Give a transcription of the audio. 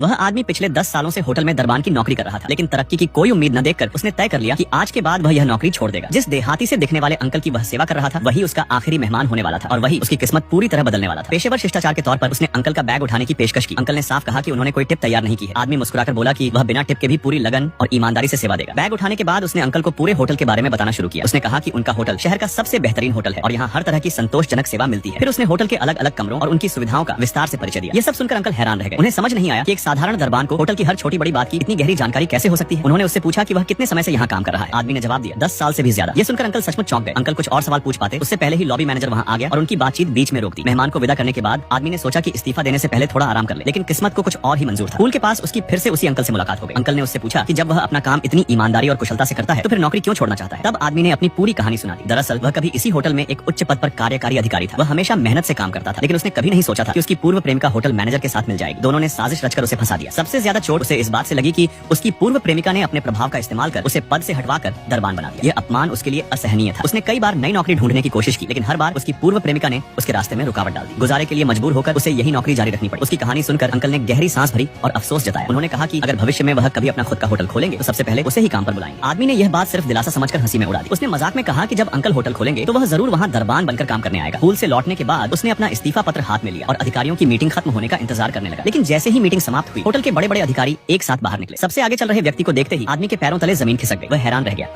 वह आदमी पिछले 10 सालों से होटल में दरबान की नौकरी कर रहा था, लेकिन तरक्की की कोई उम्मीद न देखकर उसने तय कर लिया कि आज के बाद वह यह नौकरी छोड़ देगा। जिस देहाती से दिखने वाले अंकल की वह सेवा कर रहा था, वही उसका आखिरी मेहमान होने वाला था और वही उसकी किस्मत पूरी तरह बदलने वाला था। पेशेवर शिष्टाचार के तौर पर उसने अंकल का बैग उठाने की पेशकश की। अंकल ने साफ कहा कि उन्होंने कोई टिप तैयार नहीं की है। आदमी मुस्कुराकर बोला कि वह बिना टिप के भी पूरी लगन और ईमानदारी से सेवा देगा। बैग उठाने के बाद उसने अंकल को पूरे होटल के बारे में बताना शुरू किया। उसने कहा कि उनका होटल शहर का सबसे बेहतरीन होटल है और यहाँ हर तरह की संतोषजनक सेवा मिलती है। फिर उसने होटल के अलग अलग कमरों और उनकी सुविधाओं का विस्तार से परिचय दिया। ये सब सुनकर अंकल हैरान रह गए। उन्हें समझ नहीं आया कि एक साधारण दरबान को होटल की हर छोटी बड़ी बात की इतनी गहरी जानकारी कैसे हो सकती है। उन्होंने उससे पूछा कि वह कितने समय से यहाँ काम कर रहा है। आदमी ने जवाब दिया 10 साल से भी ज्यादा। ये सुनकर अंकल सचमुच चौंक गए। अंकल कुछ और सवाल पूछ पाते उससे पहले ही लॉबी मैनेजर वहाँ आ गया और उनकी बातचीत बीच में रोक दी। मेहमान को विदा करने के बाद आदमी ने सोचा कि इस्तीफा देने से पहले थोड़ा आराम कर ले, लेकिन किस्मत को कुछ और ही मंजूर था। पूल के पास उसकी फिर से उसी अंकल से मुलाकात हो गई। अंकल ने उससे पूछा कि जब वह अपना काम इतनी ईमानदारी और कुशलता से करता है तो फिर नौकरी क्यों छोड़ना चाहता है। तब आदमी ने अपनी पूरी कहानी सुना दी। दरअसल वह कभी इसी होटल में एक उच्च पद पर कार्यकारी अधिकारी था। वह हमेशा मेहनत से काम करता था, लेकिन उसने कभी नहीं सोचा था कि उसकी पूर्व प्रेमिका होटल मैनेजर के साथ मिल जाएगी। दोनों ने साजिश रचकर उसे फंसा दिया। सबसे ज्यादा चोट उसे इस बात से लगी कि उसकी पूर्व प्रेमिका ने अपने प्रभाव का इस्तेमाल कर उसे पद से हटवाकर दरबान बना दिया। यह अपमान उसके लिए असहनीय था। उसने कई बार नई नौकरी ढूंढने की कोशिश की, लेकिन हर बार उसकी पूर्व प्रेमिका ने उसके रास्ते में रुकावट डाल दी। गुजारे के लिए मजबूर होकर उसे यही नौकरी जारी रखनी पड़ी। उसकी कहानी सुनकर अंकल ने गहरी सांस भरी और अफसोस जताया। उन्होंने कहा कि अगर भविष्य में वह कभी अपना खुद का होटल खोलेंगे तो सबसे पहले उसे ही काम पर बुलाएंगे। आदमी ने यह बात सिर्फ दिलासा समझकर हंसी में उड़ा दी। उसने मजाक में कहा कि जब अंकल होटल खोलेंगे तो वह जरूर वहाँ दरबान बनकर काम करने आएगा। पूल से लौटने के बाद उसने अपना इस्तीफा पत्र हाथ में लिया और अधिकारियों की मीटिंग खत्म होने का इंतजार करने लगा। लेकिन जैसे ही मीटिंग समाप्त हुई, होटल के बड़े बड़े अधिकारी एक साथ बाहर निकले। सबसे आगे चल रहे व्यक्ति को देखते ही आदमी के पैरों तले जमीन खिसक गई। वह हैरान रह गया।